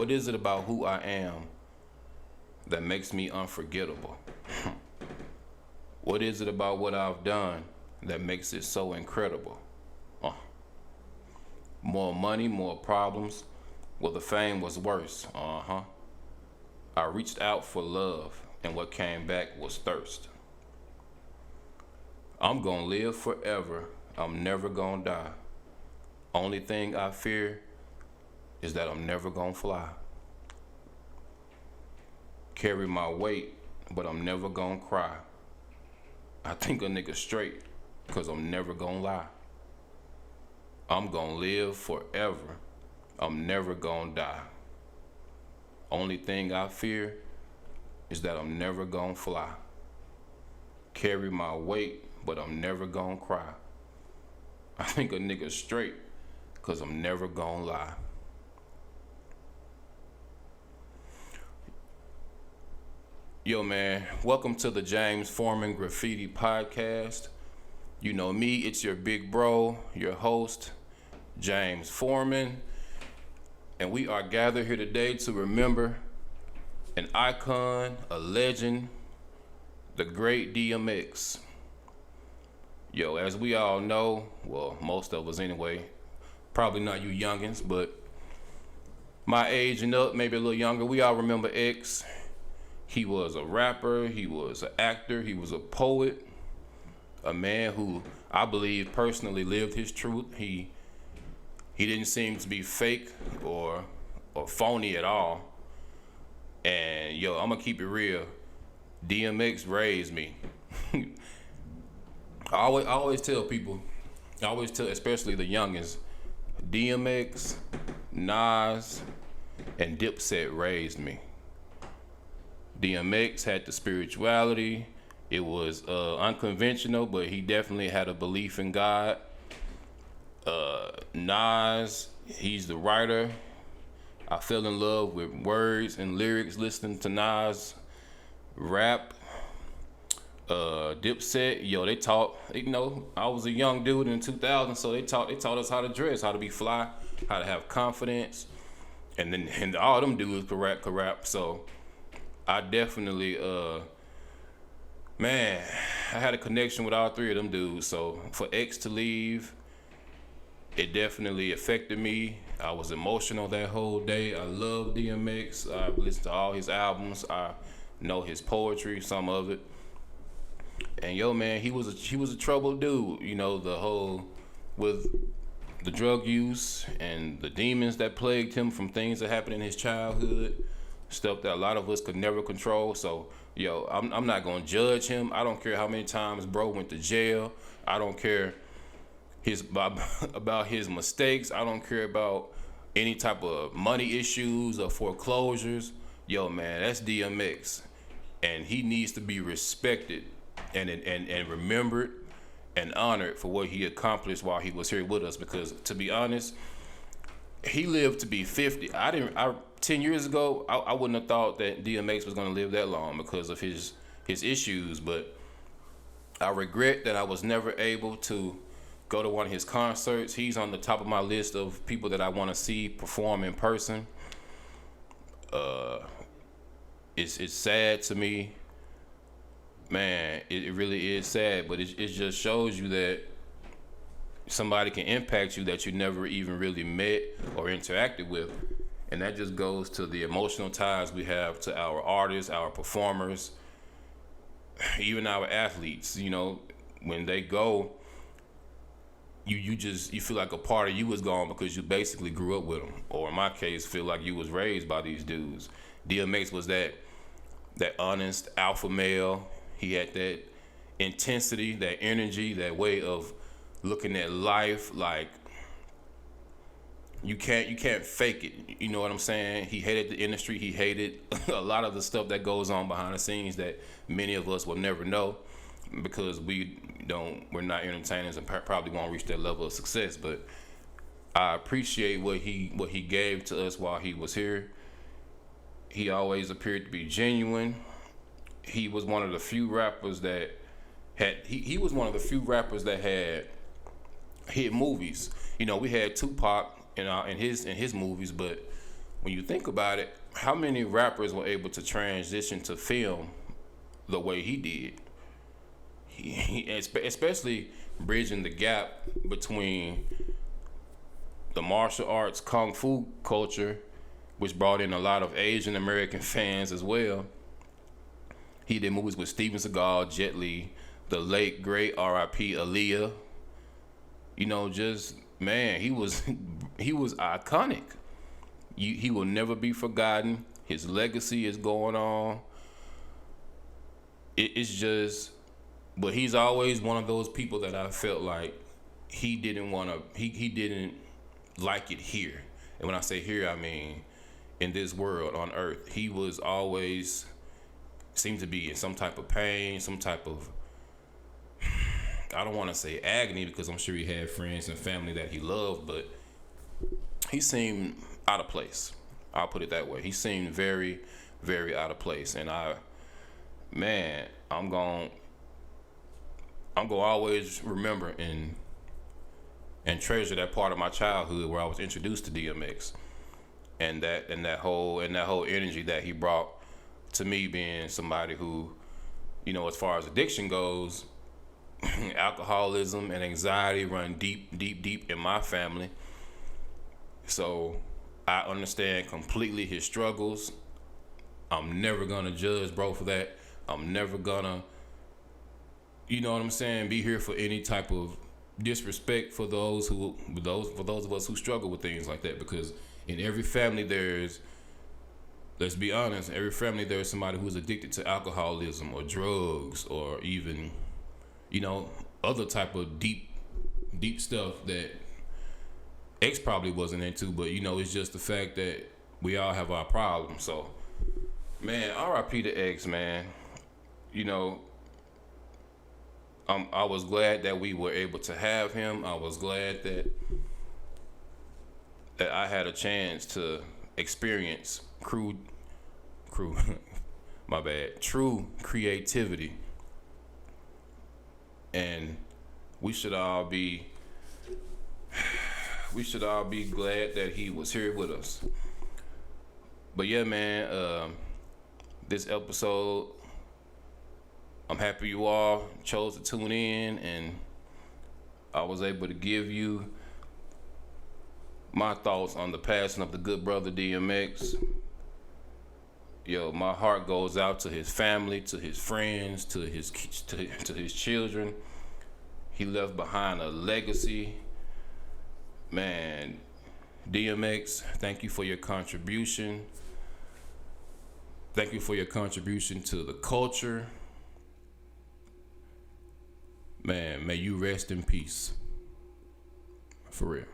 What is it about who I am that makes me unforgettable? What is it about what I've done that makes it so incredible? Uh, More money, more problems. Well, the fame was worse. I reached out for love, and what came back was thirst. I'm gonna live forever. I'm never gonna die. Only thing I fear is that I'm never gonna fly. Carry my weight, but I'm never gonna cry. I think a nigga straight, cause I'm never gonna lie. I'm gonna live forever. I'm never gonna die. Only thing I fear is that I'm never gonna fly. Carry my weight, but I'm never gonna cry. I think a nigga straight, cause I'm never gonna lie. Yo, man, welcome to the James Foreman Graffiti Podcast. You know me, it's your big bro, your host, James Foreman. And we are gathered here today to remember an icon, a legend, the great DMX. Yo, as we all know, well, most of us anyway, probably not you youngins, but my age and up, maybe a little younger, we all remember X. He was a rapper, he was an actor, he was a poet, a man who I believe personally lived his truth. He didn't seem to be fake or phony at all. And yo, I'm gonna keep it real. DMX raised me. I always tell people, especially the youngins, DMX, Nas, and Dipset raised me. DMX had the spirituality. It was unconventional, but he definitely had a belief in God. Nas, he's the writer. I fell in love with words and lyrics listening to Nas rap. Dipset, yo, they taught, I was a young dude in 2000, so they taught us how to dress, how to be fly, how to have confidence, and all them dudes could rap. So I definitely, man, I had a connection with all three of them dudes. So for X to leave, it definitely affected me. I was emotional that whole day. I love DMX. I listened to all his albums. I know his poetry, some of it. And yo, man, he was a troubled dude. The whole with the drug use and the demons that plagued him from things that happened in his childhood, stuff that a lot of us could never control. So, yo, I'm not gonna judge him. I don't care how many times bro went to jail. I don't care about his mistakes. I don't care about any type of money issues or foreclosures. Yo, man, that's DMX, and he needs to be respected and remembered and honored for what he accomplished while he was here with us. Because to be honest, he lived to be 50. 10 years ago, I wouldn't have thought that DMX was going to live that long because of his issues. But I regret that I was never able to go to one of his concerts. He's on the top of my list of people that I want to see perform in person. It's sad to me, man. It really is sad, but it just shows you that somebody can impact you that you never even really met or interacted with. And that just goes to the emotional ties we have to our artists, our performers, even our athletes. When they go, you feel like a part of you was gone because you basically grew up with them. Or in my case, feel like you was raised by these dudes. DMX was that honest alpha male. He had that intensity, that energy, that way of looking at life. Like you can't fake it. You know what I'm saying? He hated the industry. He hated a lot of the stuff that goes on behind the scenes that many of us will never know because we're not entertainers and probably won't reach that level of success. But I appreciate what he gave to us while he was here. He always appeared to be genuine. He was one of the few rappers that had hit movies. We had Tupac in his movies, but when you think about it, how many rappers were able to transition to film the way he did? Especially bridging the gap between the martial arts kung fu culture, which brought in a lot of Asian American fans as well. He did movies with Steven Seagal, Jet Li, the late great R.I.P. Aaliyah. You know, just man, he was iconic. He will never be forgotten. His legacy is going on. It's just, but he's always one of those people that I felt like he didn't like it here. And when I say here, I mean in this world on earth. He was always seemed to be in some type of pain, some type of, I don't want to say agony, because I'm sure he had friends and family that he loved, but he seemed out of place. I'll put it that way. He seemed very, very out of place. And I'm gonna always remember and treasure that part of my childhood where I was introduced to DMX, and that whole energy that he brought to me, being somebody who, you know, as far as addiction goes, alcoholism and anxiety run deep in my family. So I understand completely his struggles. I'm never gonna judge bro for that. I'm never gonna, you know what I'm saying, be here for any type of disrespect for those of us who struggle with things like that, because in every family let's be honest, every family there's somebody who's addicted to alcoholism or drugs or even, you know, other type of deep stuff that X probably wasn't into, but you know, it's just the fact that we all have our problems. So, man, R.I.P. to X, man. You know, I was glad that we were able to have him. I was glad that I had a chance to experience true creativity. And we should all be glad that he was here with us. But yeah, man, this episode, I'm happy you all chose to tune in, and I was able to give you my thoughts on the passing of the good brother DMX. Yo, my heart goes out to his family, to his friends, to his children. He left behind a legacy. Man, DMX, thank you for your contribution. Thank you for your contribution to the culture. Man, may you rest in peace. For real.